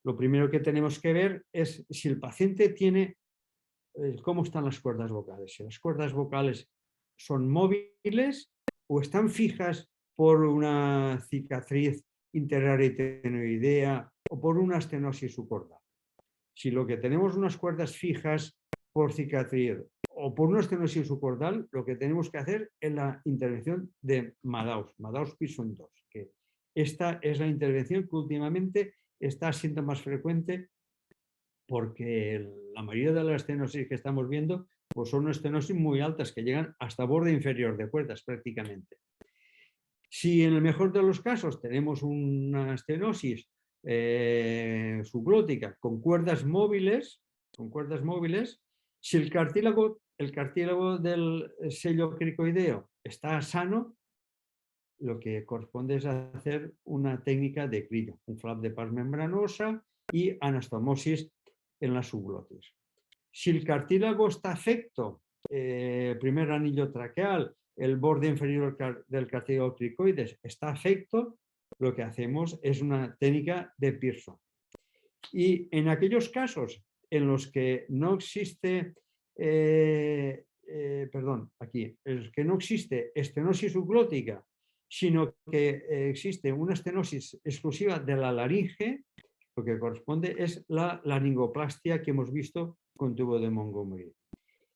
Lo primero que tenemos que ver es si el paciente tiene, cómo están las cuerdas vocales. Si las cuerdas vocales son móviles o están fijas por una cicatriz interaritenoidea o por una estenosis subcordal. Si lo que tenemos unas cuerdas fijas por cicatriz o por una estenosis subcordal, lo que tenemos que hacer es la intervención de Madaus Pearson 2, que esta es la intervención que últimamente está siendo más frecuente porque la mayoría de las estenosis que estamos viendo pues son estenosis muy altas que llegan hasta borde inferior de cuerdas prácticamente. Si en el mejor de los casos tenemos una estenosis subglótica con cuerdas móviles, si el cartílago del sello cricoideo está sano, lo que corresponde es hacer una técnica de crillo, un flap de pars membranosa y anastomosis en la subglotis. Si el cartílago está afecto, primer anillo traqueal, el borde inferior del cartílago cricoides está afecto, lo que hacemos es una técnica de Pearson. Y en aquellos casos en los que no existe, que no existe estenosis subglótica, sino que existe una estenosis exclusiva de la laringe, lo que corresponde es la laringoplastia que hemos visto con tubo de Montgomery.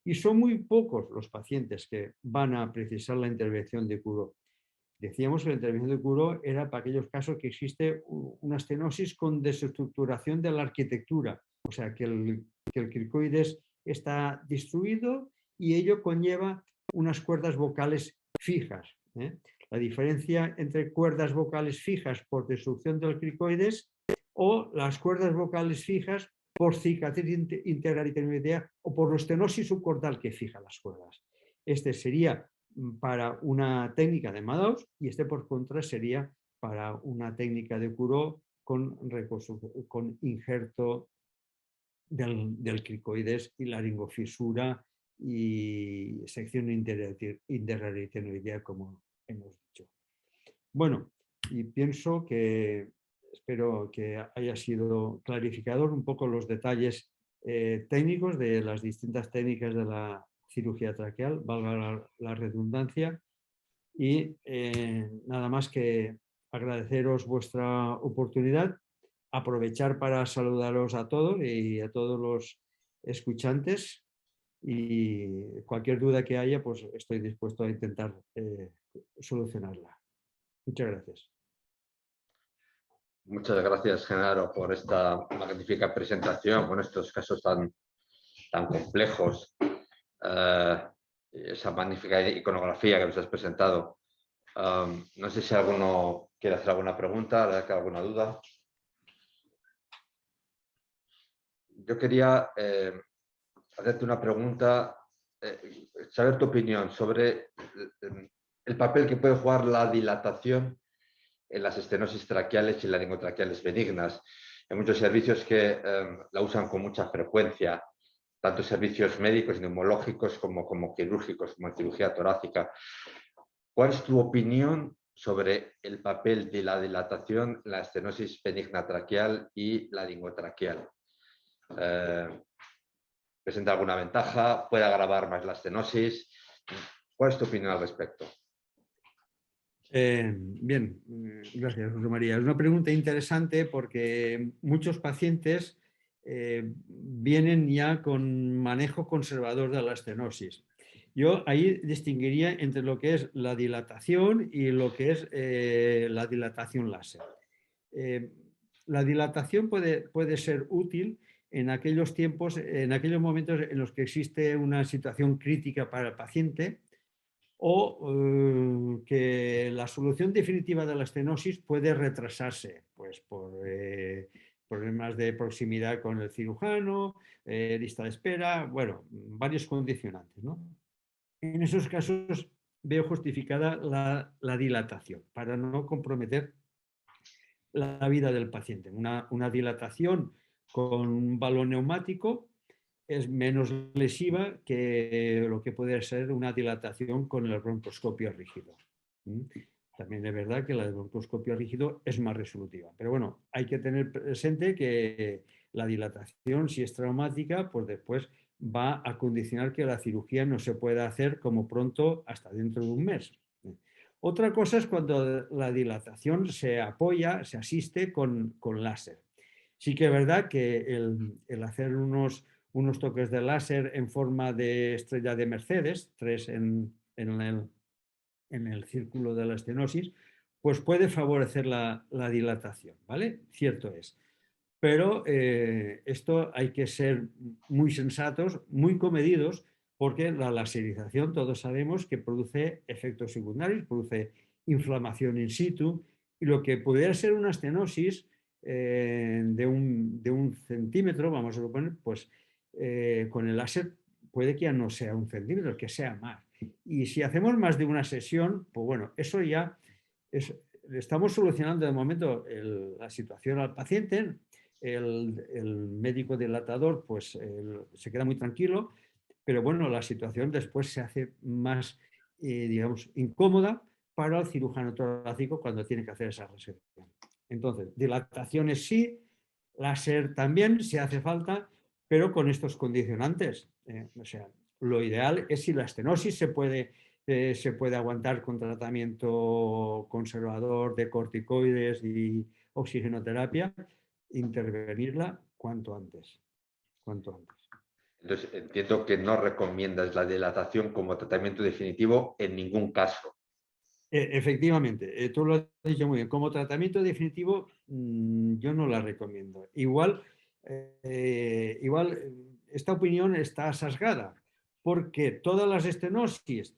Y son muy pocos los pacientes que van a precisar la intervención de Courot. Decíamos que la intervención de Courot era para aquellos casos que existe una estenosis con desestructuración de la arquitectura, o sea que el cricoides está destruido y ello conlleva unas cuerdas vocales fijas. La diferencia entre cuerdas vocales fijas por destrucción del cricoides o las cuerdas vocales fijas por cicatriz interaritenoidea o por estenosis subcordal que fija las cuerdas. Este sería para una técnica de Madaus y este por contra sería para una técnica de Courot con injerto del cricoides y laringofisura y sección interaritenoidea, como hemos dicho. Bueno, y pienso que espero que haya sido clarificador un poco los detalles técnicos de las distintas técnicas de la cirugía traqueal, valga la redundancia, y nada más que agradeceros vuestra oportunidad, aprovechar para saludaros a todos y a todos los escuchantes y cualquier duda que haya, pues estoy dispuesto a intentar solucionarla. Muchas gracias. Muchas gracias, Genaro, por esta magnífica presentación con estos casos tan complejos. Esa magnífica iconografía que nos has presentado. No sé si alguno quiere hacer alguna pregunta, alguna duda. Yo quería hacerte una pregunta, saber tu opinión sobre el papel que puede jugar la dilatación en las estenosis traqueales y laringotraqueales benignas. Hay muchos servicios que la usan con mucha frecuencia, tanto servicios médicos, neumológicos como quirúrgicos, como en cirugía torácica. ¿Cuál es tu opinión sobre el papel de la dilatación en la estenosis benigna traqueal y laringotraqueal? ¿Presenta alguna ventaja? ¿Puede agravar más la estenosis? ¿Cuál es tu opinión al respecto? Bien, gracias, José María. Es una pregunta interesante porque muchos pacientes vienen ya con manejo conservador de la estenosis. Yo ahí distinguiría entre lo que es la dilatación y lo que es la dilatación láser. La dilatación puede ser útil en aquellos tiempos, en aquellos momentos en los que existe una situación crítica para el paciente o que la solución definitiva de la estenosis puede retrasarse, pues por problemas de proximidad con el cirujano, lista de espera, bueno, varios condicionantes, ¿no? En esos casos veo justificada la dilatación para no comprometer la vida del paciente. Una dilatación con un balón neumático es menos lesiva que lo que puede ser una dilatación con el broncoscopio rígido. También es verdad que la del broncoscopio rígido es más resolutiva. Pero bueno, hay que tener presente que la dilatación, si es traumática, pues después va a condicionar que la cirugía no se pueda hacer como pronto hasta dentro de un mes. Otra cosa es cuando la dilatación se apoya, se asiste con láser. Sí que es verdad que el hacer unos toques de láser en forma de estrella de Mercedes, 3 en el círculo de la estenosis, pues puede favorecer la dilatación, ¿vale? Cierto es. Pero esto hay que ser muy sensatos, muy comedidos, porque la laserización todos sabemos que produce efectos secundarios, produce inflamación in situ, y lo que pudiera ser una estenosis de un centímetro, vamos a suponer, pues con el láser puede que ya no sea un centímetro, que sea más. Y si hacemos más de una sesión, pues bueno, eso ya estamos solucionando de momento la situación al paciente. El médico dilatador pues se queda muy tranquilo, pero bueno, la situación después se hace más, digamos, incómoda para el cirujano torácico cuando tiene que hacer esa resección. Entonces, dilataciones sí, láser también, si hace falta, pero con estos condicionantes. O sea, lo ideal es si la estenosis se puede aguantar con tratamiento conservador de corticoides y oxigenoterapia, intervenirla cuanto antes. Cuanto antes. Entonces, entiendo que no recomiendas la dilatación como tratamiento definitivo en ningún caso. Efectivamente, tú lo has dicho muy bien. Como tratamiento definitivo, yo no la recomiendo. Igual, esta opinión está sesgada, porque todas las estenosis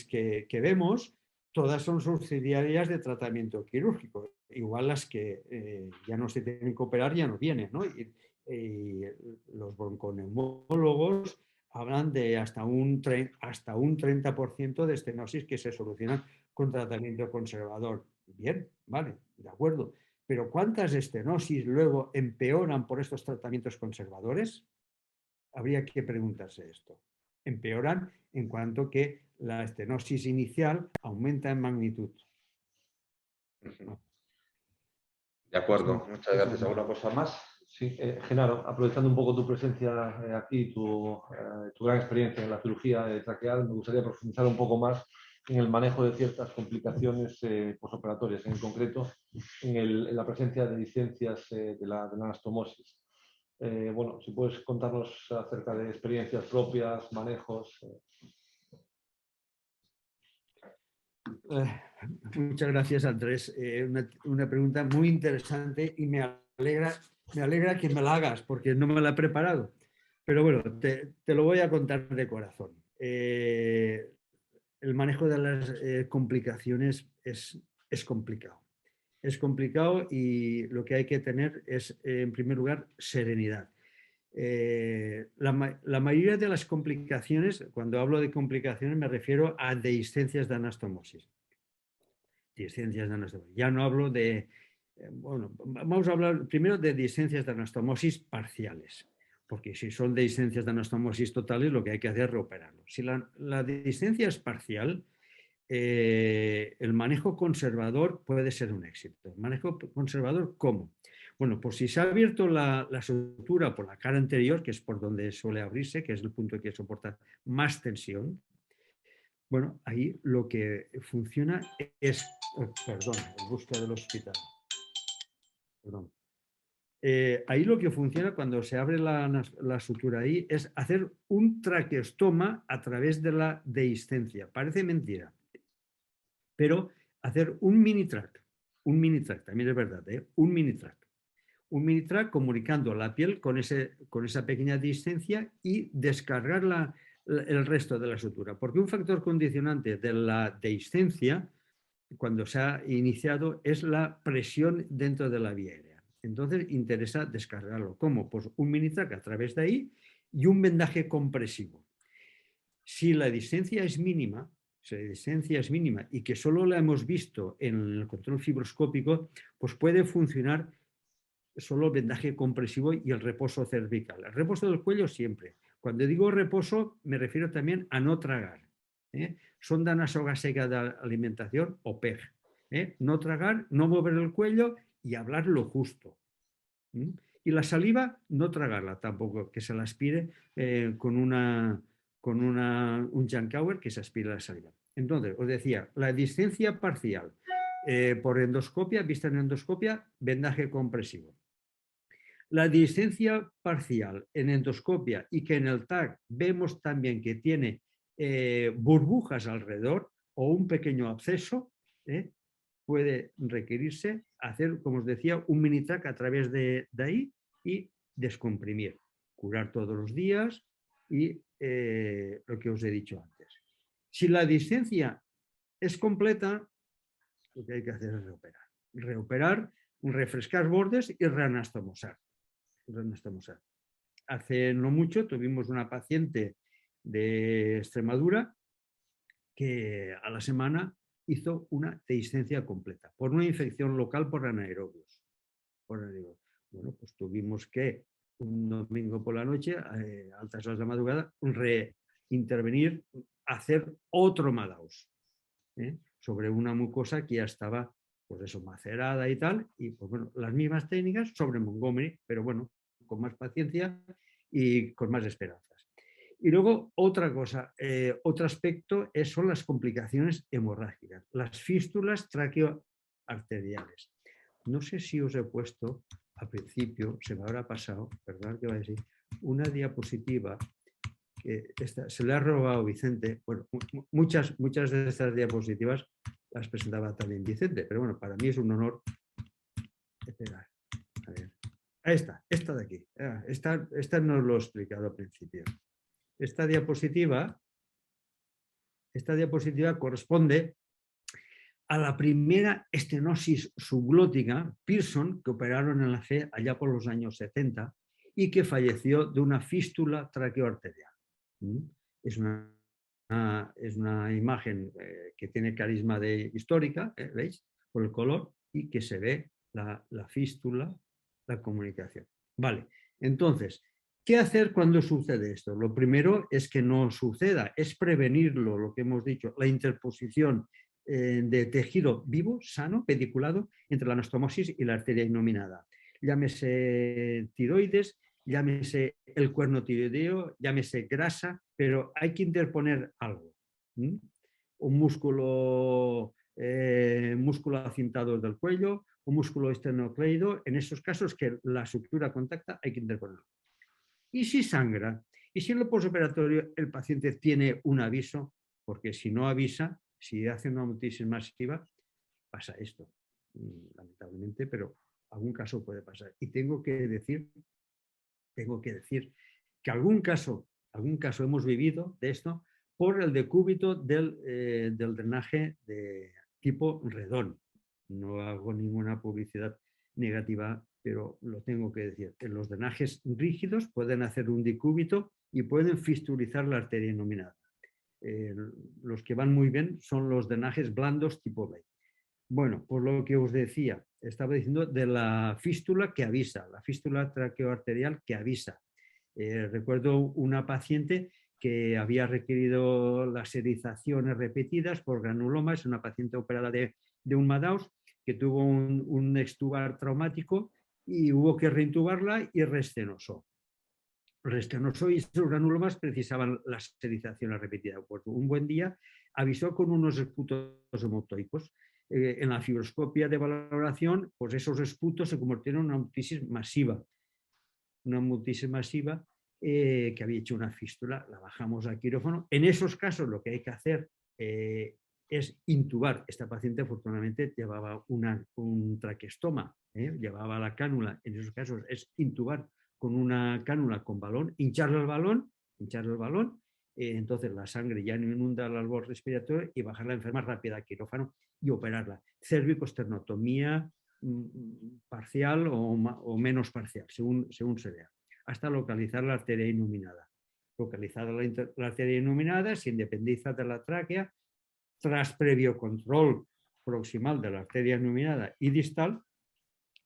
que vemos, todas son subsidiarias de tratamiento quirúrgico. Igual las que ya no se tienen que operar ya no vienen, ¿no? Y los bronconeumólogos hablan de hasta un 30% de estenosis que se solucionan con tratamiento conservador. Bien, vale, de acuerdo. Pero ¿cuántas estenosis luego empeoran por estos tratamientos conservadores? Habría que preguntarse esto. Empeoran en cuanto que la estenosis inicial aumenta en magnitud. De acuerdo, muchas gracias. ¿Alguna cosa más? Sí, Genaro, aprovechando un poco tu presencia aquí, tu gran experiencia en la cirugía traqueal, me gustaría profundizar un poco más en el manejo de ciertas complicaciones posoperatorias, en concreto en la presencia de discencias de la anastomosis. Bueno, si puedes contarnos acerca de experiencias propias, manejos. Muchas gracias, Andrés. Una pregunta muy interesante y me alegra que me la hagas porque no me la he preparado. Pero bueno, te lo voy a contar de corazón. El manejo de las complicaciones es complicado. Es complicado y lo que hay que tener es, en primer lugar, serenidad. La mayoría de las complicaciones, cuando hablo de complicaciones, me refiero a dehiscencias de anastomosis. Discencias de anastomosis. Ya no hablo de, bueno, vamos a hablar primero de discencias de anastomosis parciales, porque si son discencias de anastomosis totales, lo que hay que hacer es reoperarlo. Si la discencia es parcial, el manejo conservador puede ser un éxito. ¿El manejo conservador cómo? Bueno, pues si se ha abierto la sutura por la cara anterior, que es por donde suele abrirse, que es el punto que soporta más tensión, bueno, ahí lo que funciona es, perdón, en busca del hospital. Perdón. Ahí lo que funciona cuando se abre la sutura ahí es hacer un traqueostoma a través de la dehiscencia. Parece mentira, pero hacer un mini track, también es verdad, un mini track. un mini-track comunicando la piel con esa pequeña distancia y descargar el resto de la sutura. Porque un factor condicionante de la dehiscencia, cuando se ha iniciado, es la presión dentro de la vía aérea. Entonces interesa descargarlo. ¿Cómo? Pues un mini-track a través de ahí y un vendaje compresivo. Si la distancia es mínima, y que solo la hemos visto en el control fibroscópico, pues puede funcionar solo el vendaje compresivo y el reposo cervical. El reposo del cuello siempre. Cuando digo reposo me refiero también a no tragar. Sonda nasogástrica de alimentación o PEG. No tragar, no mover el cuello y hablar lo justo. Y la saliva, no tragarla tampoco, que se la aspire con un Jankauer que se aspire la saliva. Entonces, os decía, la distancia parcial por endoscopia, vista en endoscopia, vendaje compresivo. La distancia parcial en endoscopia y que en el TAC vemos también que tiene burbujas alrededor o un pequeño absceso, puede requerirse hacer, como os decía, un mini TAC a través de ahí y descomprimir, curar todos los días y lo que os he dicho antes. Si la distancia es completa, lo que hay que hacer es reoperar. Reoperar, refrescar bordes y reanastomosar. Hace no mucho tuvimos una paciente de Extremadura que a la semana hizo una dehiscencia completa por una infección local por anaerobios. Bueno, pues tuvimos que un domingo por la noche, a altas horas de la madrugada, reintervenir, hacer otro Madaus sobre una mucosa que ya estaba, pues eso, macerada y tal, y pues bueno, las mismas técnicas sobre Montgomery, pero bueno, con más paciencia y con más esperanzas. Y luego otra cosa, otro aspecto son las complicaciones hemorrágicas, las fístulas traqueoarteriales. No sé si os he puesto al principio, se me habrá pasado, perdón que va a decir, una diapositiva que se le ha robado Vicente. Bueno, muchas de estas diapositivas las presentaba también Vicente, pero bueno, para mí es un honor. Espera, a ver. Ahí está, esta de aquí. Esta no lo he explicado al principio. Esta diapositiva corresponde a la primera estenosis subglótica, Pearson, que operaron en la fe allá por los años 70 y que falleció de una fístula traqueoarterial. Es una imagen que tiene carisma histórica, ¿veis? Por el color, y que se ve la fístula, la comunicación. Vale, entonces, ¿qué hacer cuando sucede esto? Lo primero es que no suceda, es prevenirlo, lo que hemos dicho, la interposición de tejido vivo, sano, pediculado, entre la anastomosis y la arteria innominada. Llámese tiroides, llámese el cuerno tiroideo, llámese grasa, pero hay que interponer algo. Un músculo acintado del cuello, un músculo esternocleido, en esos casos que la sutura contacta hay que interponerlo. Y si sangra, y si en el posoperatorio el paciente tiene un aviso, porque si no avisa, si hace una hemotisis masiva, pasa esto, lamentablemente, pero algún caso puede pasar. Y tengo que decir que algún caso hemos vivido de esto por el decúbito del drenaje de tipo redón. No hago ninguna publicidad negativa, pero lo tengo que decir. En los drenajes rígidos pueden hacer un decúbito y pueden fistulizar la arteria innominada. Los que van muy bien son los drenajes blandos tipo B. Bueno, por lo que os decía, estaba diciendo de la fístula que avisa, la fístula traqueoarterial que avisa. Recuerdo una paciente que había requerido las serizaciones repetidas por granulomas, una paciente operada de un Madaus que tuvo un extubar traumático y hubo que reintubarla y restenosó. Y esos granulomas precisaban las serizaciones repetidas. Pues un buen día avisó con unos esputos hemotoicos. En la fibroscopia de valoración, pues esos esputos se convirtieron en una hemotisis masiva. Una hemotisis masiva que había hecho una fístula, la bajamos al quirófano. En esos casos lo que hay que hacer es intubar. Esta paciente afortunadamente llevaba un traqueostoma, llevaba la cánula. En esos casos es intubar con una cánula con balón, hincharle el balón, entonces la sangre ya no inunda el albor respiratorio y bajarla enferma rápida al quirófano y operarla. Cervicoesternotomía parcial o menos parcial, según se vea, hasta localizar la arteria iluminada. Localizada la arteria iluminada, se independiza de la tráquea, tras previo control proximal de la arteria iluminada y distal,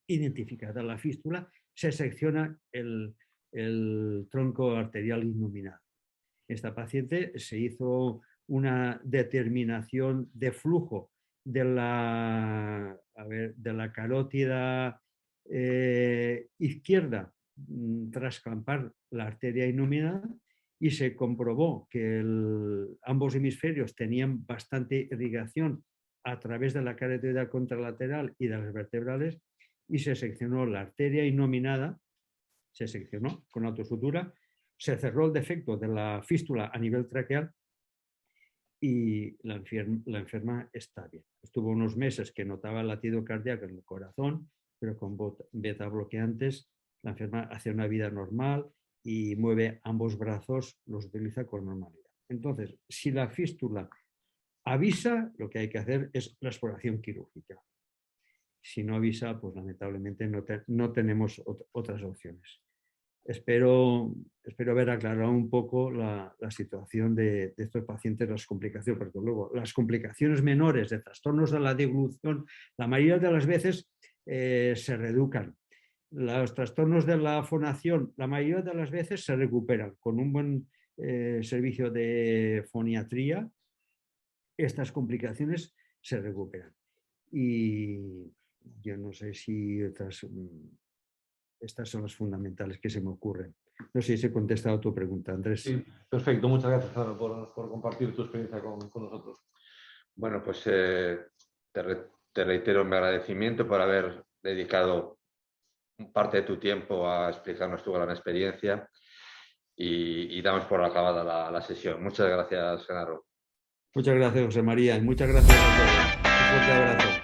identificada la fístula, se secciona el tronco arterial iluminado. Esta paciente se hizo una determinación de flujo de la carótida izquierda tras clampar la arteria iluminada y se comprobó que ambos hemisferios tenían bastante irrigación a través de la carótida contralateral y de las vertebrales y se seccionó la arteria iluminada, se seccionó con autosutura, se cerró el defecto de la fístula a nivel traqueal y la enferma está bien. Estuvo unos meses que notaba el latido cardíaco en el corazón, pero con beta bloqueantes la enferma hace una vida normal y mueve ambos brazos, los utiliza con normalidad. Entonces, si la fístula avisa, lo que hay que hacer es la exploración quirúrgica. Si no avisa, pues lamentablemente no tenemos otras opciones. Espero haber aclarado un poco la situación de estos pacientes, las complicaciones, porque luego las complicaciones menores de trastornos de la deglución, la mayoría de las veces se reeducan. Los trastornos de la fonación, la mayoría de las veces se recuperan con un buen servicio de foniatría. Estas complicaciones se recuperan. Y yo no sé si estas son las fundamentales que se me ocurren. No sé si he contestado a tu pregunta, Andrés. Sí, perfecto. Muchas gracias, Fernando, por compartir tu experiencia con nosotros. Bueno, pues te reitero mi agradecimiento por haber dedicado parte de tu tiempo a explicarnos tu gran experiencia y damos por acabada la sesión. Muchas gracias, Genaro. Muchas gracias, José María, y muchas gracias a todos. Un fuerte abrazo.